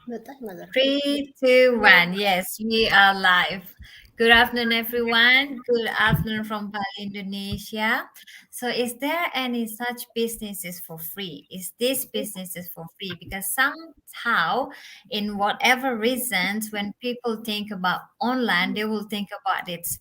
Betul, mother. Three, two, one. Yes, we are live. Good afternoon, everyone. Good afternoon from Bali, Indonesia. So, is there any such businesses for free? Is this businesses for free? Because somehow, in whatever reasons, when people think about online, they will think about it's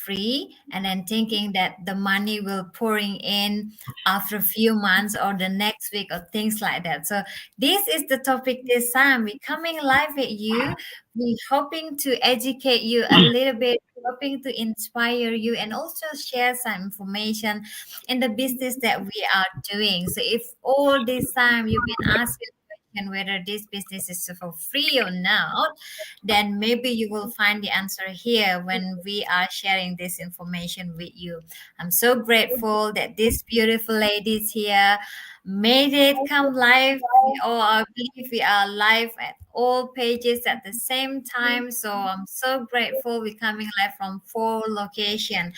free and then thinking that the money will pouring in after a few months or the next week or things like that. So this is the topic this time. We're coming live with you. We're hoping to educate you a little bit, hoping to inspire you, and also share some information in the business that we are doing. So, if all this time you've been asking question whether this business is for free or not, then maybe you will find the answer here when we are sharing this information with you. I'm so grateful that these beautiful ladies here made it come live. I believe we are live at all pages at the same time. So I'm so grateful we're coming live from four locations.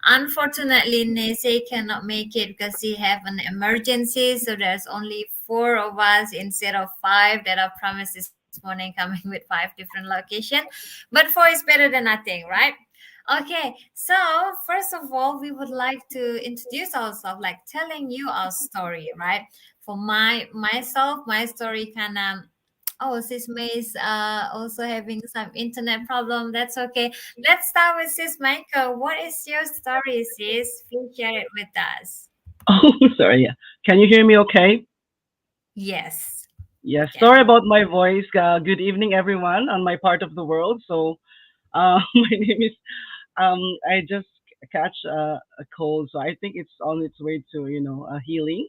Unfortunately, Nese cannot make it because he have an emergency. So there's only four of us instead of five that I promised this morning coming with five different locations. But four is better than nothing, right? Okay, so first of all, we would like to introduce ourselves, like telling you our story, right? For myself, my story kind of. Oh, Sis May is also having some internet problem. That's okay. Let's start with Sis Michael. What is your story, Sis? Please share it with us. Oh, sorry. Yeah. Can you hear me okay? Yes, we Yes. Sorry can. about my voice. Good evening, everyone, on my part of the world. My name is. I just catch a cold, so I think it's on its way to healing.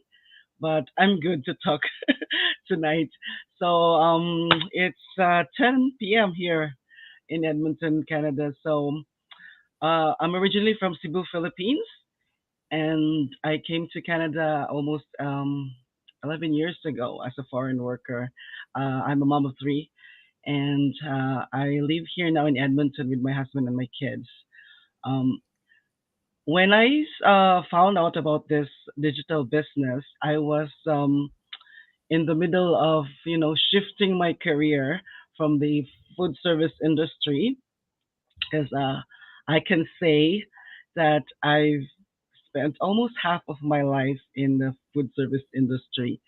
But I'm good to talk tonight. It's 10 p.m. here in Edmonton, Canada. I'm originally from Cebu, Philippines, and I came to Canada almost 11 years ago as a foreign worker. I'm a mom of three, and I live here now in Edmonton with my husband and my kids. Um, when I found out about this digital business, I was in the middle of shifting my career from the food service industry because I can say that I've spent almost half of my life in the food service industry.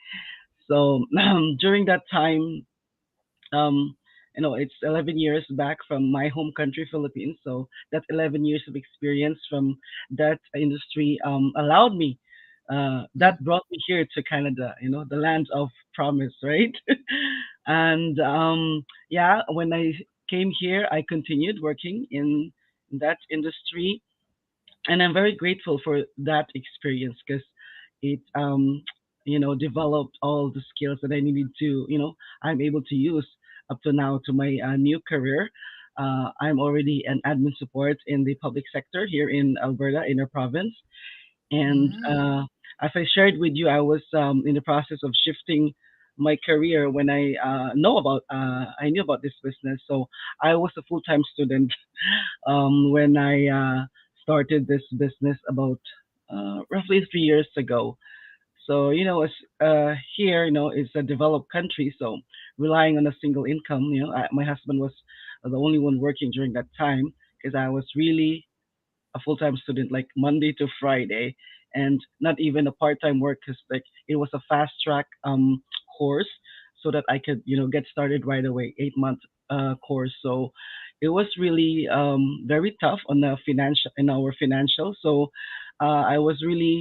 So during that time, um, it's 11 years back from my home country, Philippines. So that 11 years of experience from that industry allowed me. That Mm. brought me here to Canada, the land of promise, right? And yeah, when I came here, I continued working in that industry, and I'm very grateful for that experience because it developed all the skills that I needed to I'm able to use up to now to my new career. I'm already an admin support in the public sector here in Alberta, in our province, and Mm. as I shared with you, I was in the process of shifting my career when I knew about this business. So I was a full time student when I started this business about roughly 3 years ago. So as here, it's a developed country, so relying on a single income, my husband was the only one working during that time because I was really a full-time student, like Monday to Friday, and not even a part-time work because like it was a fast track course, so that I could get started right away, 8 month course. So it was really very tough on the financial in our financial. So I was really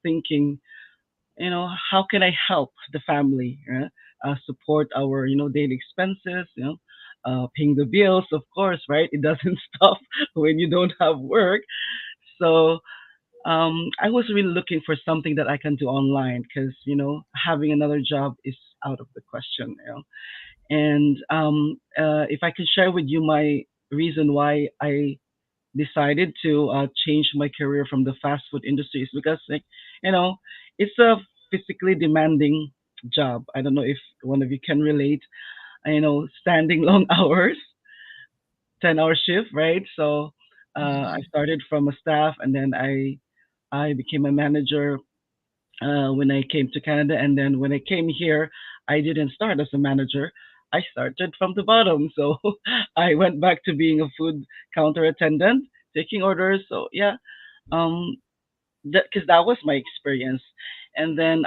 thinking, how can I help the family, support our daily expenses, paying the bills, of course, right? It doesn't stop when you don't have work. So I was really looking for something that I can do online because having another job is out of the question. And if I could share with you my reason why I decided to change my career from the fast food industry is because like you know it's a physically demanding job. I don't know if one of you can relate. Standing long hours, 10-hour shift, right? So I Mm. started from a staff, and then I became a manager when I came to Canada, and then when I came here, I didn't start as a manager. I started from the bottom. So I went back to being a food counter attendant, taking orders. So yeah, um, because that was my experience. And then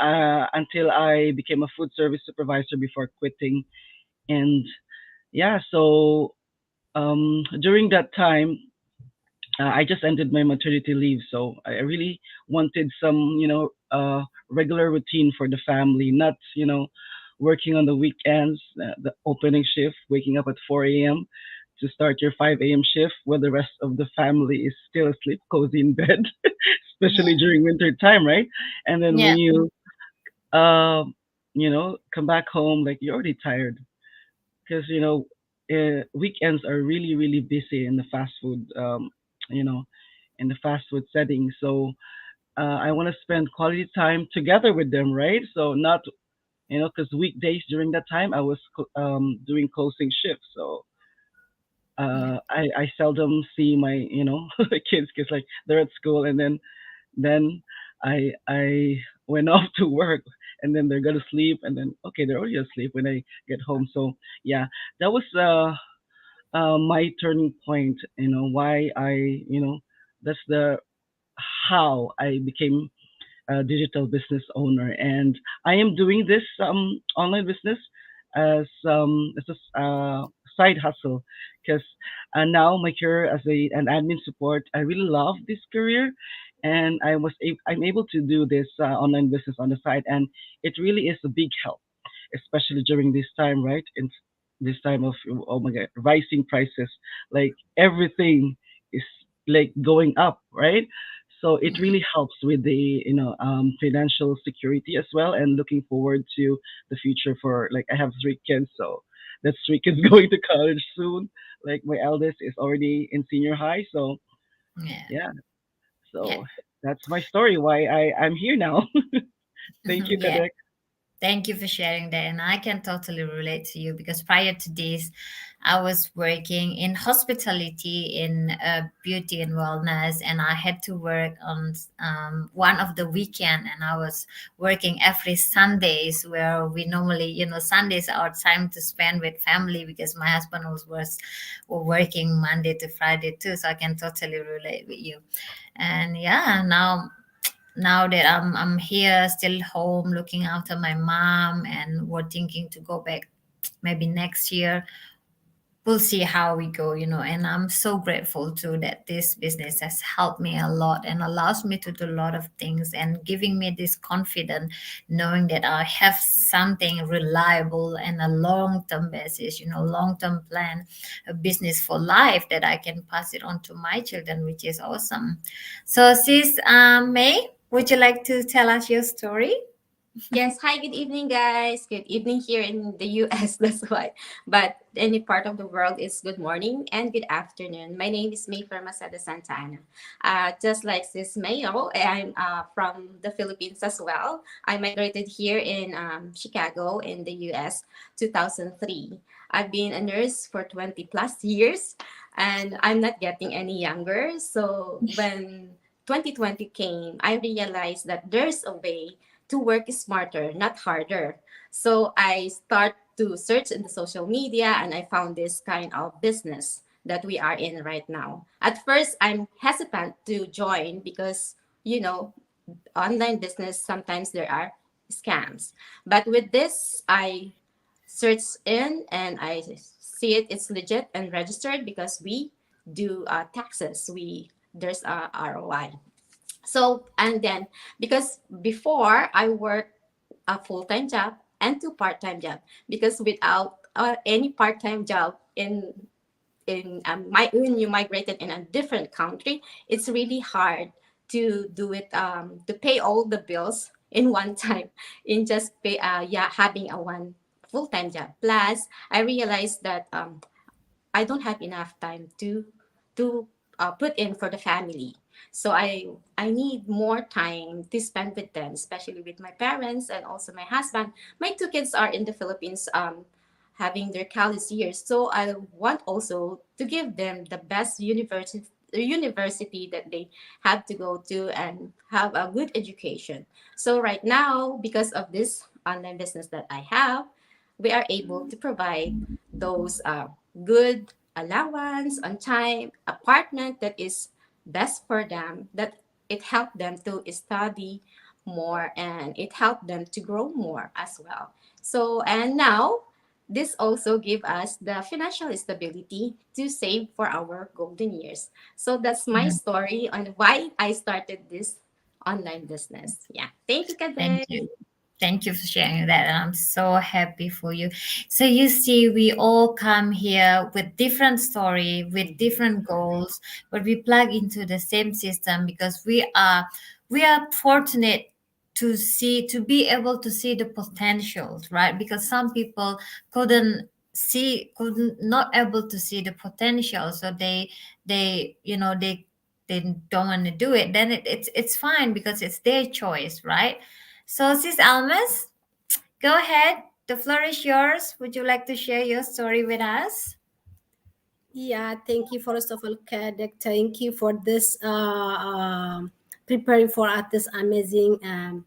until I became a food service supervisor before quitting. And yeah, so during that time, I just ended my maternity leave, so I really wanted some, regular routine for the family, not, working on the weekends, the opening shift, waking up at 4 a.m. to start your 5 a.m. shift, where the rest of the family is still asleep, cozy in bed, especially Yeah. during winter time, right? And then when Yeah. you, come back home, like you're already tired, because weekends are really really busy in the fast food you know in the fast food setting. So I want to spend quality time together with them, right? So not, because weekdays during that time I was doing closing shifts. So Yeah. I seldom see my kids, because like they're at school, and then I went off to work, and then they're gonna sleep, and then okay, they're already asleep when I get home. So yeah, that was my turning point. Why that's the how I became a digital business owner, and I am doing this online business as a side hustle, because now my career as an admin support, I really love this career, and I'm able to do this online business on the side, and it really is a big help, especially during this time, right? In this time of, oh my god, rising prices, like everything is like going up, right? So it Yeah. really helps with the financial security as well, and looking forward to the future. For like, I have 3 kids, so that's 3 kids going to college soon. Like my eldest is already in senior high, so Yeah. yeah. Yeah. So that's my story. Why I'm here now. Thank you, Yeah. Kadek. Thank you for sharing that. And I can totally relate to you because prior to this, I was working in hospitality in beauty and wellness, and I had to work on one of the weekend, and I was working every Sundays where we normally, Sundays are our time to spend with family because my husband was working Monday to Friday too. So I can totally relate with you. And yeah, now that I'm here still home looking after my mom and we're thinking to go back maybe next year, we'll see how we go, and I'm so grateful too that this business has helped me a lot and allows me to do a lot of things and giving me this confidence knowing that I have something reliable and a long-term basis, long-term plan, a business for life that I can pass it on to my children, which is awesome. So sis, May, would you like to tell us your story? Yes, hi, good evening, guys. Good evening here in the US, that's why. But any part of the world is good morning and good afternoon. My name is May Fermasada Santana. Just like this Mayo, I'm from the Philippines as well. I migrated here in Chicago in the US 2003. I've been a nurse for 20 plus years and I'm not getting any younger. So when 2020 came, I realized that there's a way to work smarter, not harder. So I start to search in the social media and I found this kind of business that we are in right now. At first, I'm hesitant to join because, you know, online business, sometimes there are scams. But with this, I search in and I see it's legit and registered because we do taxes. There's a ROI. So and then because before I worked a full-time job and two part-time job because without any part-time job in my when you migrated in a different country, it's really hard to do it to pay all the bills in one time in just pay yeah having a one full-time job. Plus I realized that I don't have enough time to put in for the family. So I need more time to spend with them, especially with my parents and also my husband. My 2 kids are in the Philippines, having their college years. So I want also to give them the best university that they have to go to and have a good education. So right now, because of this online business that I have, we are able to provide those good allowance on time, apartment that is best for them, that it helped them to study more and it helped them to grow more as well. So, and now this also give us the financial stability to save for our golden years. So that's my Mhm. story on why I started this online business. Yeah. Thank you, Thank Kade. you. Thank you for sharing that. And I'm so happy for you. So you see, we all come here with different story, with different goals, but we plug into the same system because we are fortunate to be able to see the potentials, right? Because some people couldn't not able to see the potential, so they don't want to do it. Then it's fine because it's their choice, right? So, Sis Almas, go ahead. The floor is yours. Would you like to share your story with us? Yeah, thank you first of all, Kadek. Thank you for this preparing for us this amazing and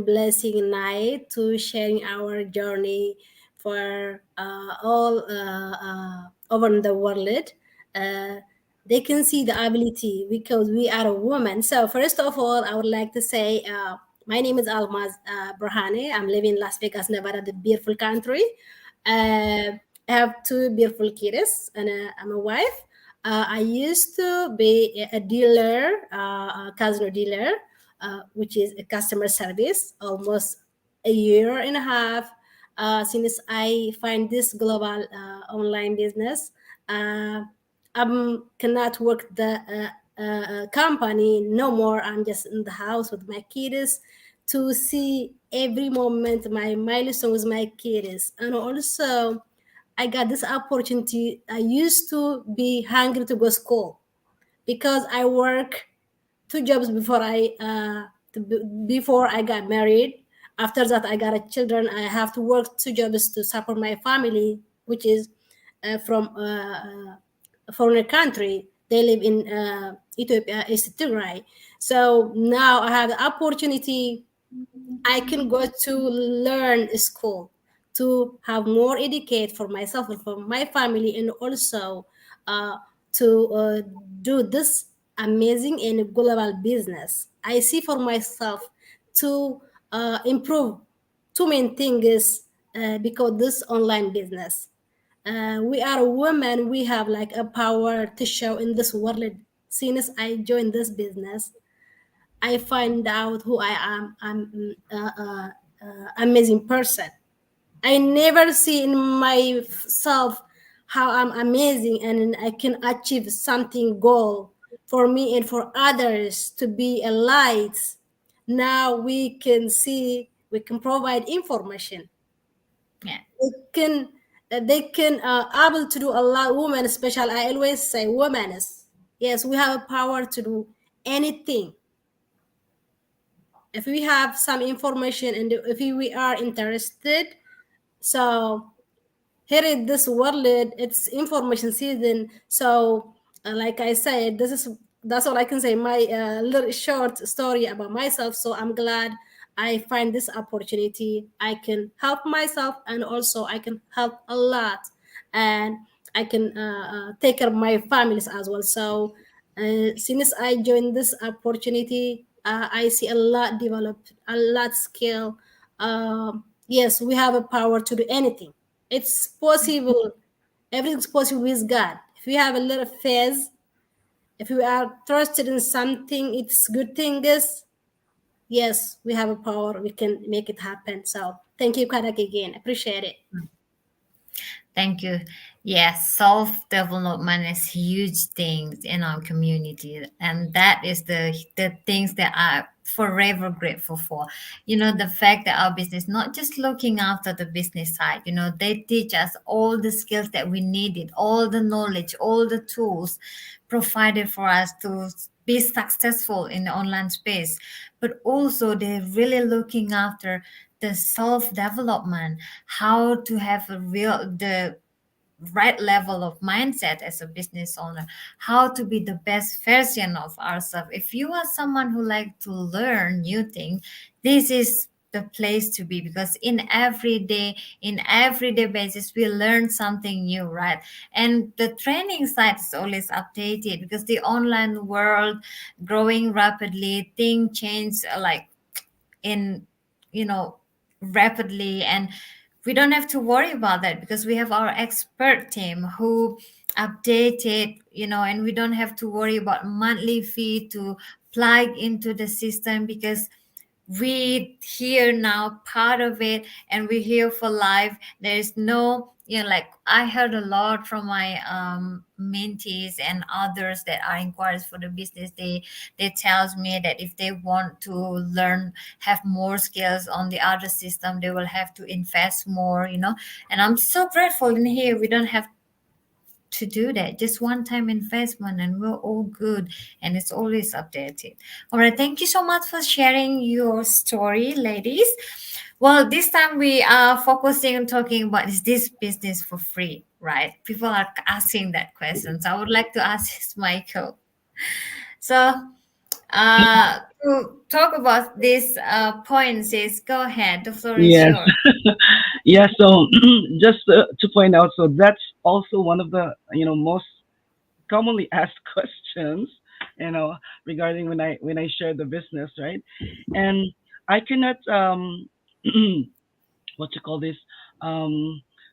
blessing night to sharing our journey for all over the world. Uh, they can see the ability because we are a woman. So first of all, I would like to say my name is Almaz Brahane. I'm living in Las Vegas, Nevada, the beautiful country. I have two beautiful kids and I'm a wife. I used to be a dealer, a casino dealer, which is a customer service, almost a year and a half since I find this global online business. Uh, I cannot work the company no more. I'm just in the house with my kids to see every moment my milestone with my kids, and also I got this opportunity. I used to be hungry to go school because I work two jobs before before I got married. After that, I got a children. I have to work two jobs to support my family, which is from a foreign country. They live in Ethiopia, is Tigray. So now I have the opportunity I can go to learn school to have more educate for myself and for my family, and also uh, to do this amazing and global business. I see for myself to improve two main things because this online business. We are women. We have like a power to show in this world. Since I joined this business, I find out who I am. I'm amazing person. I never see in myself how I'm amazing and I can achieve something goal for me and for others to be a light. Now we can see, we can provide information. Yeah. They can able to do a lot. Women, especially, I always say women is, yes, we have a power to do anything if we have some information and if we are interested. So here in this world, it's information season. So like I said, that's all I can say, my little short story about myself. So I'm glad I find this opportunity. I can help myself and also I can help a lot, and I can take care of my families as well. So since I joined this opportunity, I see a lot develop, a lot skill. Yes, we have a power to do anything. It's possible. Everything's possible with God. If we have a little faith, if we are trusted in something, it's good thing is, yes, we have a power. We can make it happen. So thank you, Kadak, again. Appreciate it. Thank you. Yes, self-development is huge things in our community, and that is the things that I'm forever grateful for. The fact that our business not just looking after the business side. They teach us all the skills that we needed, all the knowledge, all the tools provided for us to be successful in the online space. But also they're really looking after the self-development, how to have the right level of mindset as a business owner, how to be the best version of ourselves. If you are someone who like to learn new things, this is the place to be, because in everyday basis we learn something new, right? And the training side is always updated because the online world growing rapidly, things change like in, you know, rapidly. And we don't have to worry about that because we have our expert team who update it, and we don't have to worry about monthly fee to plug into the system, because we here now part of it, and we're here for life. There is no, like I heard a lot from my mentees and others that are inquiries for the business. They tells me that if they want to learn, have more skills on the other system, they will have to invest more. And I'm so grateful in here we don't have to do that. Just one time investment and we're all good, and it's always updated. All right. Thank you so much for sharing your story, ladies. Well, this time we are focusing on talking about, is this business for free, right? People are asking that question. So I would like to ask Michael. So to talk about this points is, go ahead. The floor is Yes. yours. Yeah. So just to point out, so that's also one of the most commonly asked questions, you know, regarding when I share the business, right? And I cannot what you call this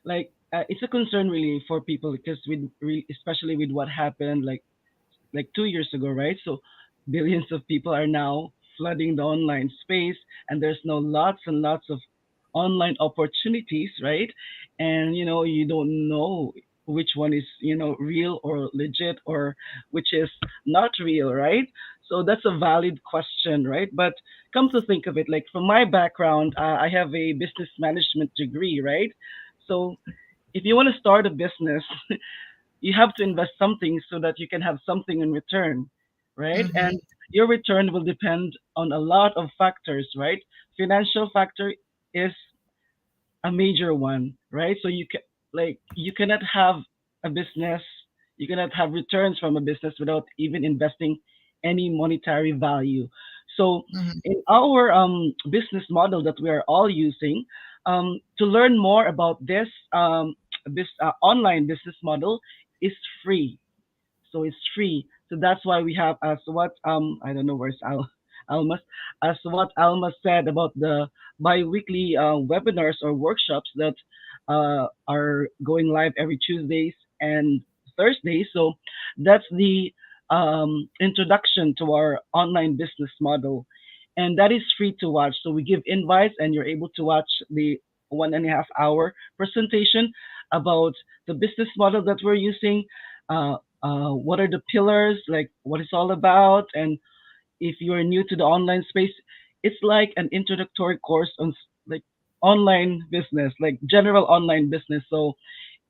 like it's a concern really for people because especially with what happened like 2 years ago, right? So billions of people are now flooding the online space, and there's no lots and lots of online opportunities, right? And you don't know which one is real or legit, or which is not real, right? So that's a valid question, right? But come to think of it, like from my background, I have a business management degree, right? So if you want to start a business, you have to invest something so that you can have something in return, right? Mm-hmm. And your return will depend on a lot of factors, right? Financial factor is a major one, right? So you cannot have a business, you cannot have returns from a business without even investing any monetary value. So Mm-hmm. in our business model that we are all using, to learn more about this online business model is free. So it's free. So that's why we have, as what I don't know where's Almas, as what Alma said about the bi-weekly webinars or workshops that are going live every Tuesdays and Thursdays. So that's the introduction to our online business model, and that is free to watch. So we give invites, and you're able to watch the 1.5 hour presentation about the business model that we're using, uh, what are the pillars, like what it's all about. And if you're new to the online space, it's like an introductory course on like online business, like general online business. So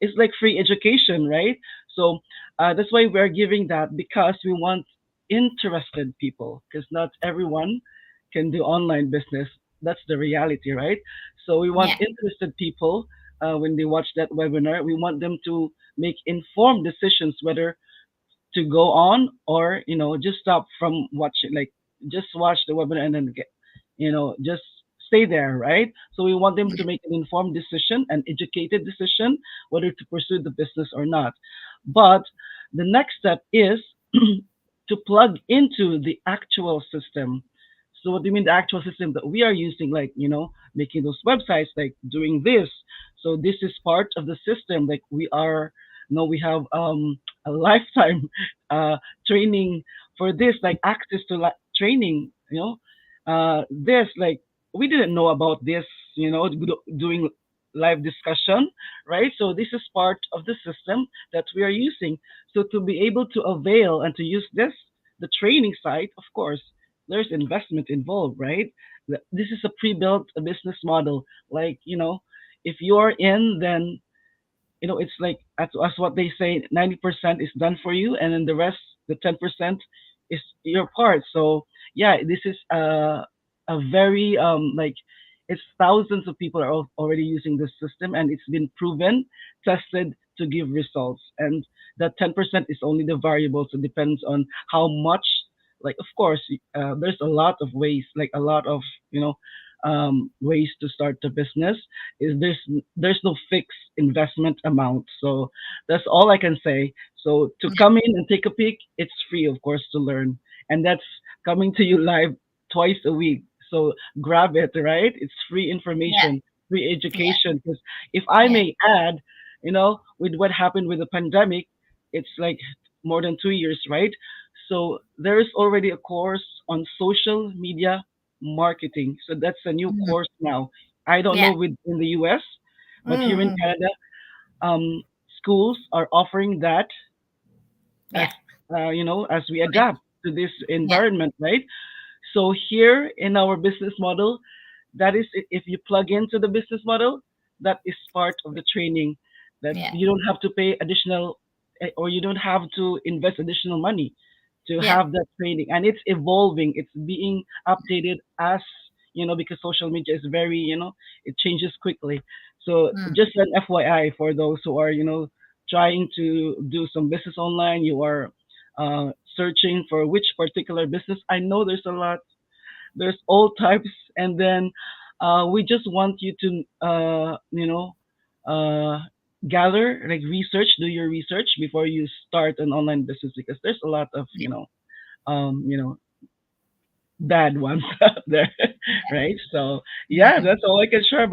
it's like free education, right? So that's why we're giving that, because we want interested people, because not everyone can do online business. That's the reality, right? So we want Yeah. interested people, when they watch that webinar, we want them to make informed decisions whether to go on, or just stop from watching, like just watch the webinar and then get, just stay there, right? So we want them to make an informed decision, an educated decision, whether to pursue the business or not. But the next step is to plug into the actual system. So what do you mean the actual system that we are using, like making those websites, like doing this? So this is part of the system, like we are, we have a lifetime training for this, like access to training, this, like we didn't know about this, doing live discussion, right? So this is part of the system that we are using. So to be able to avail and to use this, the training site, of course, there's investment involved, right? This is a pre-built business model. Like, if you're in, then it's like as what they say, 90% is done for you, and then the rest, the 10%, is your part. So yeah, this is a very like it's thousands of people are already using this system, and it's been proven, tested to give results. And that 10% is only the variable, so it depends on how much. Like, of course, there's a lot of ways, like a lot of you know ways to start the business is there's no fixed investment amount. So that's all I can say. So to come in and take a peek, it's free, of course, to learn, and that's coming to you live twice a week. So grab it, right? It's free Yeah. information, free Yeah. education. Because if I Yeah. may add, with what happened with the pandemic, it's like more than 2 years, right? So there is already a course on social media marketing. So that's a new Mm. course now. I don't Yeah. know with in the US, but here in Mm-mm. Canada, schools are offering that as Yeah. as we Correct. adapt to this Yeah. environment, right? So here in our business model, that is if you plug into the business model, that is part of the training that Yeah. you don't have to pay additional or you don't have to invest additional money to Yeah. have that training, and it's evolving, it's being updated as because social media is very it changes quickly. So Mm. just an FYI for those who are trying to do some business online, you are searching for which particular business. I know there's a lot, there's all types, and then we just want you to uh, gather, like, research, do your research before you start an online business, because there's a lot of Yeah. um, you know bad ones out there, right? So yeah, Yeah. that's all I can share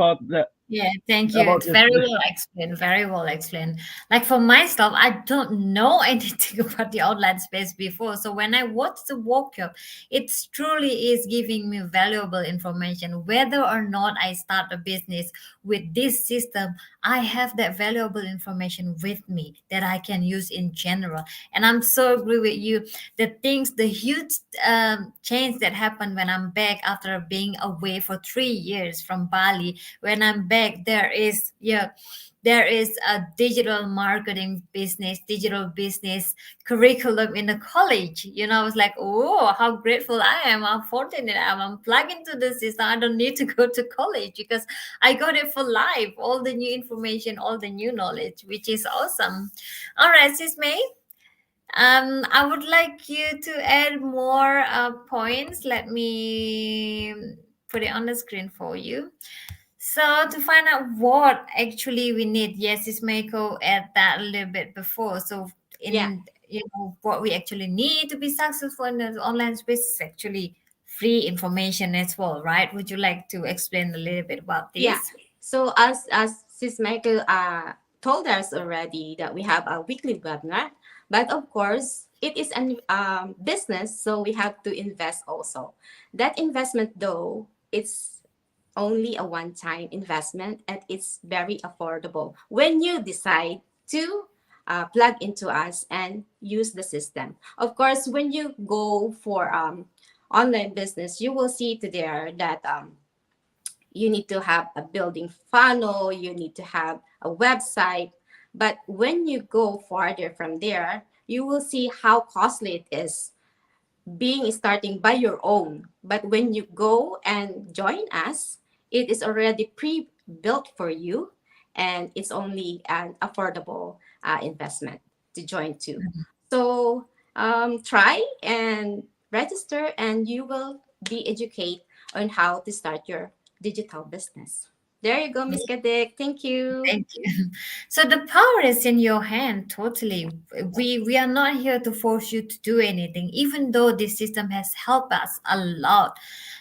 Yeah, thank you. about It's this. very well explained. Very well explained. Like for myself, I don't know anything about the online space before. So when I watch the workshop, it truly is giving me valuable information. Whether or not I start a business with this system, I have that valuable information with me that I can use in general. And I'm so agree with you. The huge change that happened when I'm back after being away for 3 years from Bali. When I'm back, there is a digital marketing business, digital business curriculum in the college. I was like, oh, how grateful I am, how fortunate I am. I'm plugged into the system. I don't need to go to college because I got it for life. All the new information, all the new knowledge, which is awesome. All right, Sis May. I would like you to add more points. Let me put it on the screen for you. So to find out what actually we need, yes, this may go add that a little bit before. So Yeah. in what we actually need to be successful in the online space is actually free information as well, right? Would you like to explain a little bit about Yeah. this? So as Sis Michael told us already that we have a weekly webinar, but of course it is an business, so we have to invest also. That investment though, it's only a one-time investment and it's very affordable when you decide to plug into us and use the system. Of course, when you go for online business, you will see to there that you need to have a building funnel, you need to have a website. But when you go farther from there, you will see how costly it is being starting by your own. But when you go and join us, it is already pre-built for you, and it's only an affordable investment to join to. So try and register, and you will be educated on how to start your digital business. There you go, Miss Kadik. Thank you. Thank you. So the power is in your hand totally. We are not here to force you to do anything, even though this system has helped us a lot.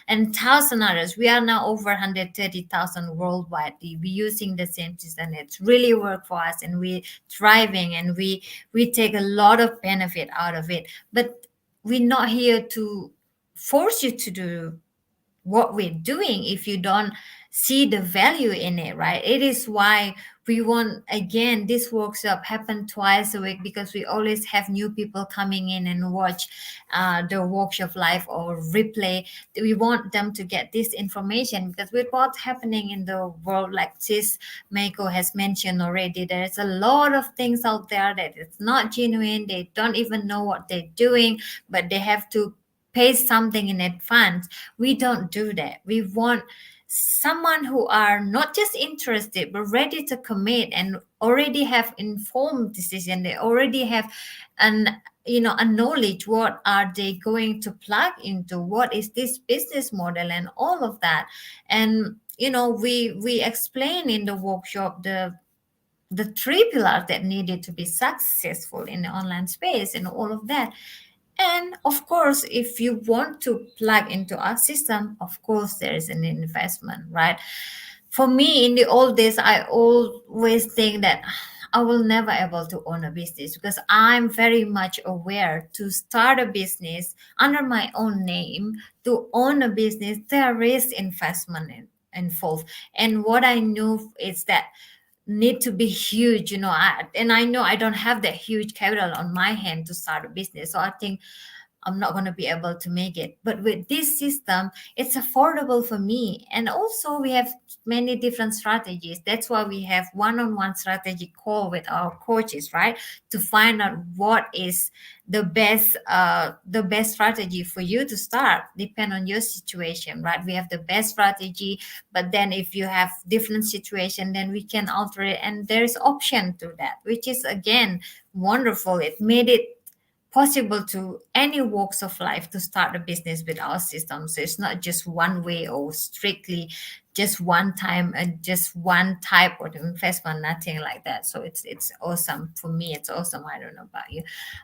And thousand others. We are now over 130,000 worldwide. We using the same system. It's really worked for us and we thriving and we take a lot of benefit out of it. But we're not here to force you to do what we're doing if you don't see the value in it, right? It is why we want, again, this workshop happen twice a week because we always have new people coming in and watch the workshop live or replay. We want them to get this information because with what's happening in the world, like sis Mako has mentioned already, there's a lot of things out there that it's not genuine. They don't even know what they're doing, but they have to pay something in advance. We don't do that. We want someone who are not just interested but ready to commit and already have informed decision. They already have an a knowledge, what are they going to plug into, what is this business model, and all of that. And we explain in the workshop the three pillars that needed to be successful in the online space and all of that. And of course, if you want to plug into our system, of course there is an investment, right? For me, in the old days, I always think that I will never able to own a business, because I'm very much aware to start a business under my own name, to own a business, there is investment involved. And what I knew is that need to be huge, and I know I don't have that huge capital on my hand to start a business. So I think I'm not going to be able to make it. But with this system, it's affordable for me. And also, we have many different strategies. That's why we have one-on-one strategy call with our coaches, right? To find out what is the best strategy for you to start, depend on your situation, right? We have the best strategy, but then if you have different situation, then we can alter it. And there's option to that, which is again wonderful. It made it possible to any walks of life to start a business with our system. So it's not just one way or strictly just one time and just one type of investment, nothing like that. So it's awesome. For me, it's awesome. I don't know about you.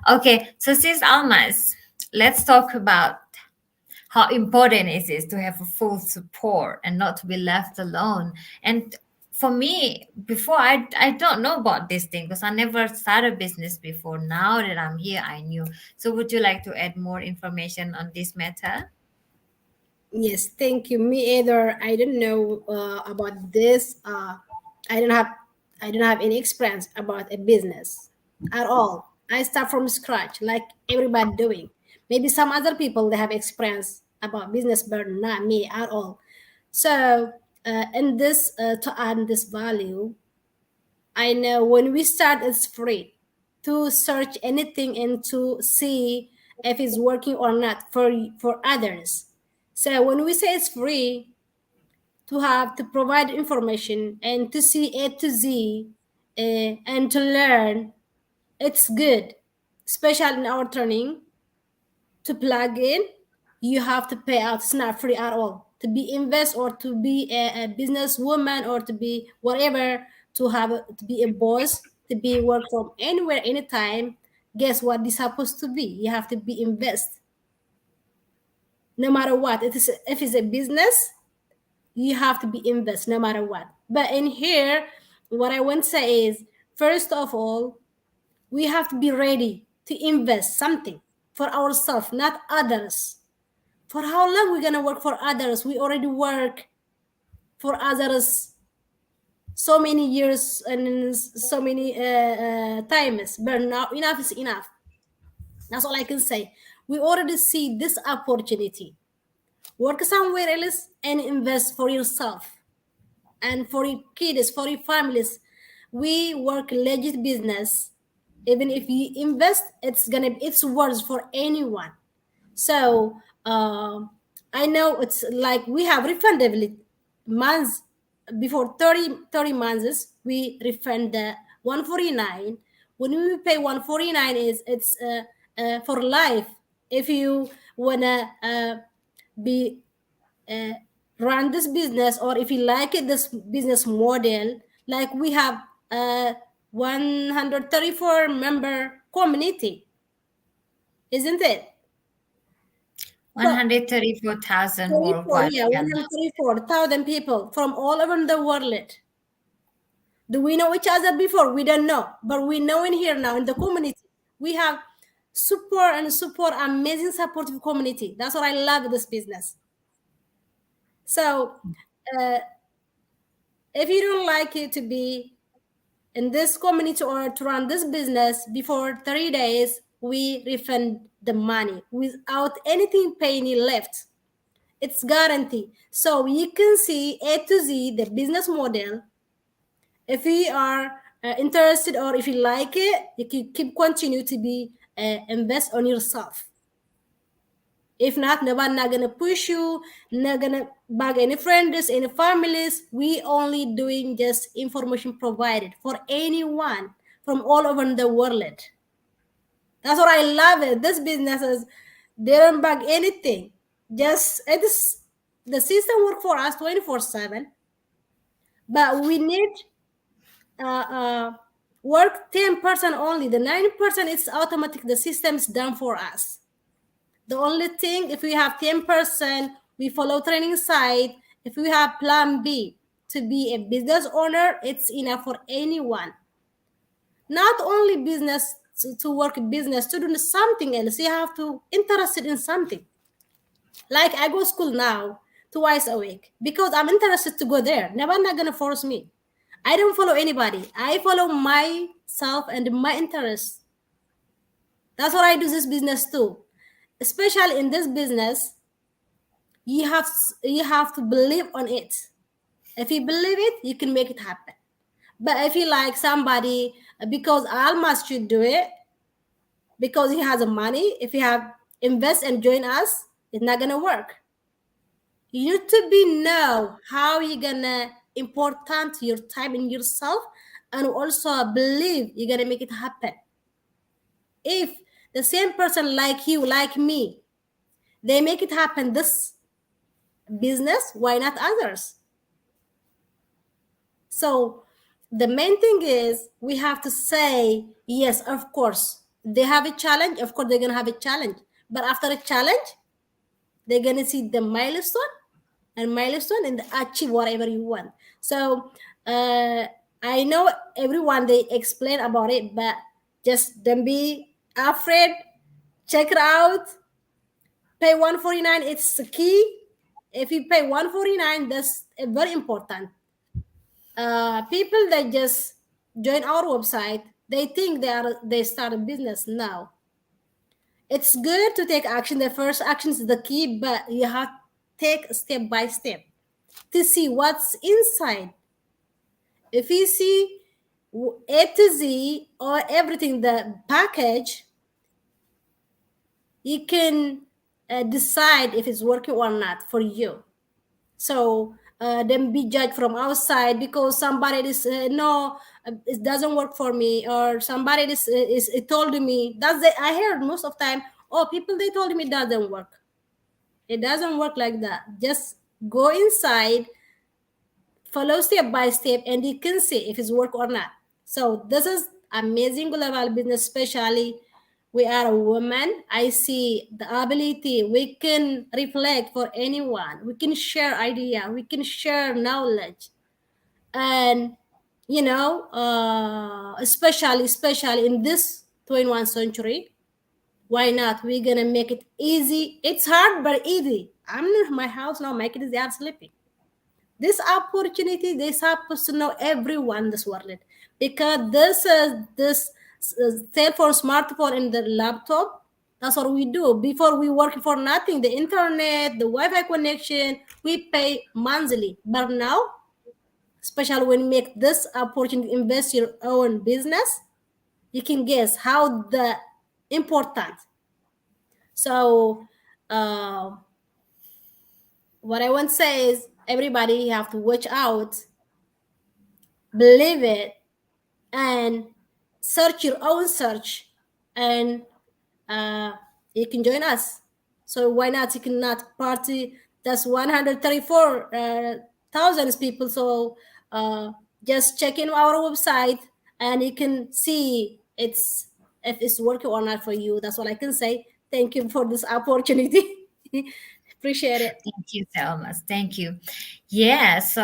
Okay, so sis Almas, let's talk about how important it is to have a full support and not to be left alone. And for me, before I don't know about this thing because I never started business before. Now that I'm here, I knew. So would you like to add more information on this matter? Yes, thank you. Me either. I don't know about this. I don't have I don't have any experience about a business at all. I start from scratch, like everybody doing. Maybe some other people they have experience about business, but not me at all. So, in this to add this value, I know when we start, it's free to search anything and to see if it's working or not for others. So when we say it's free, to have to provide information and to see A to Z and to learn, it's good. Especially in our training, to plug in, you have to pay out. It's not free at all. To be invest or to be a business woman or to be whatever, to be a boss, to be work from anywhere, anytime. Guess what? This supposed to be. You have to be invest. No matter what, it is if it's a business, you have to be invest no matter what. But in here, what I want to say is, first of all, we have to be ready to invest something for ourselves, not others. For how long we're gonna work for others? We already work for others so many years and so many times, but now enough is enough. That's all I can say. We already see this opportunity. Work somewhere else and invest for yourself and for your kids, for your families. We work legit business. Even if you invest, it's worth for anyone. So I know it's like we have refundability months before 30 months. We refund the 149. When we pay 149, is it's for life. If you wanna be uh, run this business or if you like it, this business model, like we have a 134 member community, isn't it? So 134,000 34, worldwide. yeah, Yeah. 134,000 people from all over the world. Do we know each other before? We don't know, but we know in here now in the community. We have support, amazing supportive community. That's what I love this business. So, uh, if you don't like it to be in this community or to run this business before 30 days, we refund the money without anything penny left. It's guaranteed. So you can see A to Z the business model. If you are interested or if you like it, you can keep continue to be invest on yourself. If not, nobody not gonna push you, not gonna bug any friends, any families. We only doing just information provided for anyone from all over the world. That's what I love it. This businesses, they don't bug anything. Just it is the system work for us 24/7, but we need uh, uh, work 10% only. The 90% is automatic. The system is done for us. The only thing, if we have 10%, we follow training side. If we have plan B to be a business owner, it's enough for anyone. Not only business to work business, to do something else. You have to interested in something. Like I go school now twice a week because I'm interested to go there. Never not gonna force me. I don't follow anybody. I follow myself and my interests. That's what I do this business too. Especially in this business, you have to believe on it. If you believe it, you can make it happen. But if you like somebody because Almas should do it because he has the money, if you have invest and join us, it's not gonna work. You need to be know how you gonna important your time in yourself and also believe you're gonna make it happen. If the same person like you, like me, they make it happen this business, why not others? So the main thing is we have to say, yes, of course. They have a challenge, of course they're gonna have a challenge. But after a challenge, they're gonna see the milestone and achieve whatever you want. So I know everyone they explain about it, but just don't be afraid. Check it out. Pay 149. It's the key. If you pay 149, that's very important. People that just join our website, they think they start a business now. It's good to take action. The first action is the key, but you have to take step by step to see what's inside. If you see A to Z or everything, the package, you can decide if it's working or not for you. So then be judged from outside because somebody is no, it doesn't work for me, or somebody is it told me that's the, I heard most of time. Oh, people they told me it doesn't work. It doesn't work like that. Just go inside, follow step by step, and you can see if it's work or not. So this is amazing global business, especially we are a woman. I see the ability we can reflect for anyone. We can share idea. We can share knowledge, and especially in this 21st century, why not? We're gonna make it easy. It's hard but easy. I'm in my house now. My kids they are sleeping. This opportunity they supposed to know everyone in this world because this cell phone, smartphone, and the laptop. That's what we do. Before we work for nothing. The internet, the Wi-Fi connection, we pay monthly. But now, especially when you make this opportunity, invest your own business, you can guess how the important. So, uh, what I want to say is everybody have to watch out, believe it, and search your own search, and uh, you can join us. So why not? You cannot party. That's 134 thousands people. So just check in our website, and you can see it's if it's working or not for you. That's what I can say. Thank you for this opportunity. Appreciate it. Thank you so much. Thank you. Yes,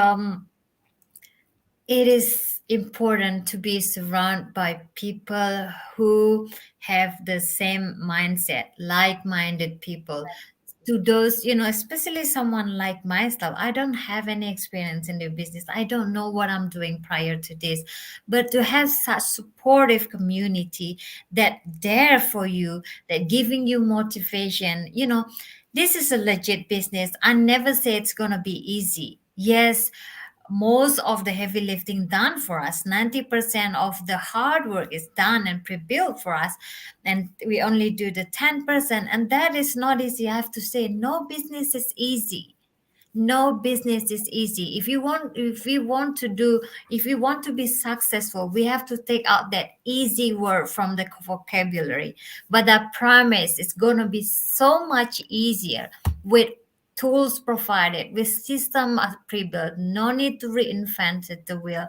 it is important to be surrounded by people who have the same mindset, like-minded people. To those, especially someone like myself, I don't have any experience in the business. I don't know what I'm doing prior to this. But to have such supportive community that there for you, that giving you motivation, this is a legit business. I never say it's gonna be easy. Yes, most of the heavy lifting done for us, 90% of the hard work is done and pre-built for us, and we only do the 10%, and that is not easy. I have to say, no business is easy. No business is easy. If we want to be successful, we have to take out that easy word from the vocabulary. But I promise it's going to be so much easier with tools provided, with system pre-built. No need to reinvent it, the wheel,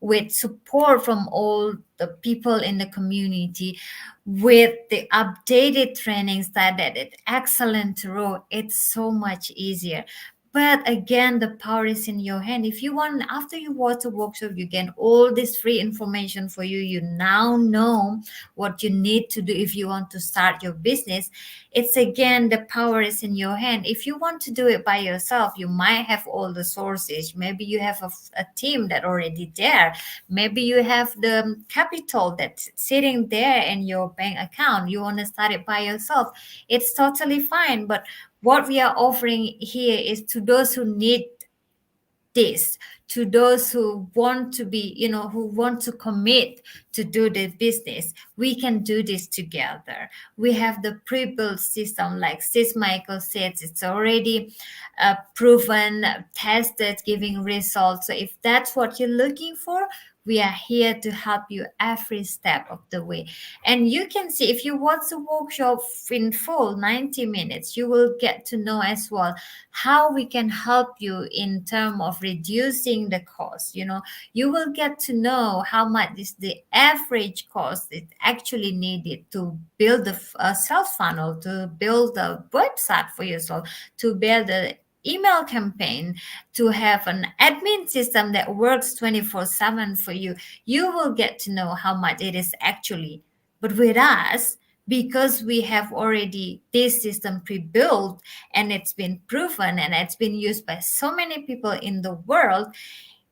with support from all the people in the community, with the updated trainings that it excellent through. It's so much easier. But again, the power is in your hand. If you want, after you watch the workshop, you get all this free information for you. You now know what you need to do if you want to start your business. It's again, the power is in your hand. If you want to do it by yourself, you might have all the sources. Maybe you have a team that already there. Maybe you have the capital that's sitting there in your bank account. You want to start it by yourself. It's totally fine. But what we are offering here is to those who need this, to those who want to be, who want to commit to do the business. We can do this together. We have the pre-built system, like sis Michael says, it's already proven, tested, giving results. So if that's what you're looking for, we are here to help you every step of the way. And you can see, if you watch the workshop in full 90 minutes, you will get to know as well how we can help you in terms of reducing the cost. You will get to know how much is the average cost it actually needed to build a sales funnel, to build a website for yourself, to build a email campaign, to have an admin system that works 24/7 for you. You will get to know how much it is actually. But with us, because we have already this system pre-built, and it's been proven and it's been used by so many people in the world,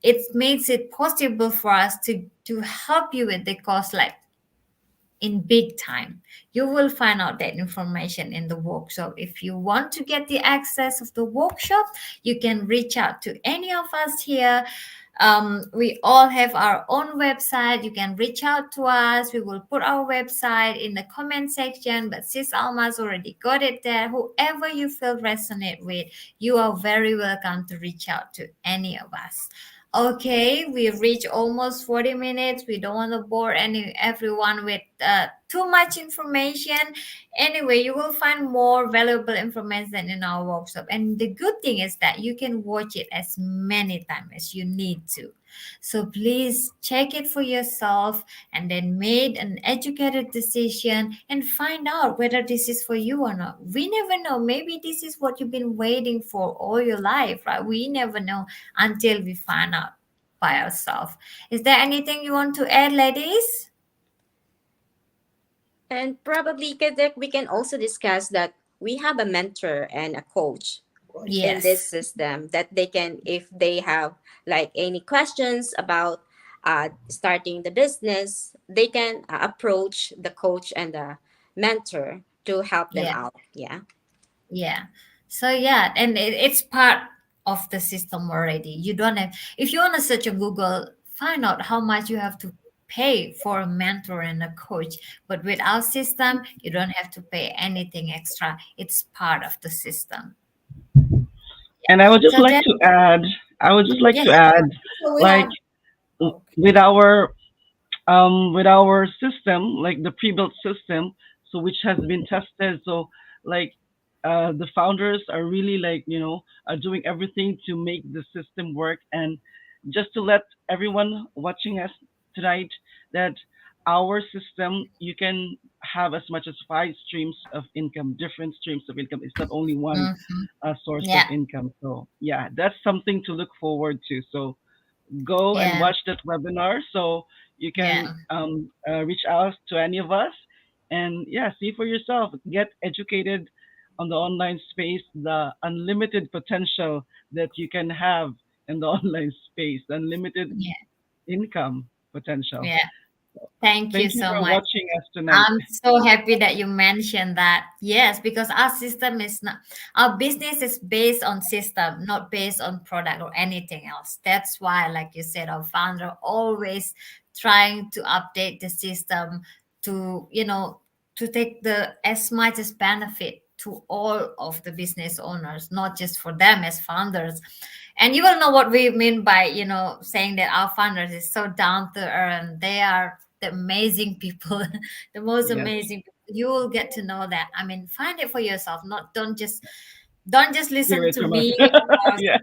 it makes it possible for us to help you with the cost, like in big time. You will find out that information in the workshop. If you want to get the access of the workshop, you can reach out to any of us here. We all have our own website. You can reach out to us. We will put our website in the comment section, but Sis Alma's already got it there. Whoever you feel resonate with, you are very welcome to reach out to any of us. Okay, we've reached almost 40 minutes. We don't want to bore everyone with too much information. Anyway, you will find more valuable information in our workshop. And the good thing is that you can watch it as many times as you need to. So please check it for yourself and then make an educated decision and find out whether this is for you or not. We never know. Maybe this is what you've been waiting for all your life, right? We never know until we find out by ourselves. Is there anything you want to add, ladies? And probably we can also discuss that we have a mentor and a coach in this Yes. system, that they can, if they have like any questions about starting the business, they can approach the coach and the mentor to help them Yeah. out. Yeah. Yeah. So yeah, and it's part of the system already. You don't have, if you want to search on Google, find out how much you have to pay for a mentor and a coach. But with our system, you don't have to pay anything extra. It's part of the system. And I would just So like then, to add, I would just like yes, to add, So we like have okay. with our system, like the pre-built system, so which has been tested. So like the founders are really like are doing everything to make the system work. And just to let everyone watching us tonight that our system, you can have as much as 5 streams of income, different streams of income. It's not only one mhm, source of yeah, income. So yeah, that's something to look forward to. So go and yeah, watch that webinar so you can yeah, reach out to any of us and yeah, see for yourself, get educated on the online space, the unlimited potential that you can have in the online space, the unlimited yeah, income potential. yeah. Thank you Thank you so for much. watching us tonight. I'm so happy that you mentioned that. Yes, because our system is not, our business is based on system, not based on product or anything else. That's why, like you said, our founder always trying to update the system to, to take the as much as benefit to all of the business owners, not just for them as founders. And you will know what we mean by, saying that our founders is so down to earth and they are the amazing people, the most Yes. amazing people. You will get to know that. I mean, find it for yourself. Not don't just Hear listen it to from us. me or Yeah.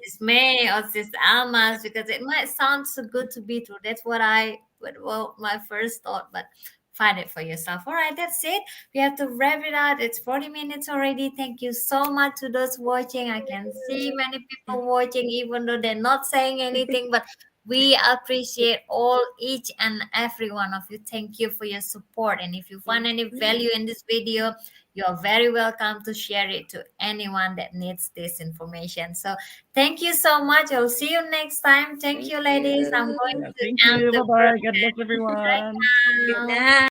sis May or sis Almas, because it might sound so good to be true. That's well, my first thought, but find it for yourself. All right, that's it. We have to wrap it up. It's 40 minutes already. Thank you so much to those watching. I can see many people watching, even though they're not saying anything, but we appreciate all each and every one of you. Thank you for your support. And if you find any value in this video, you're very welcome to share it to anyone that needs this information. So thank you so much. I'll see you next time. Thank Thank you, ladies. I'm you. going Yeah. Thank to end you. the Bye bye. God bless broadcast right everyone. Good now. night.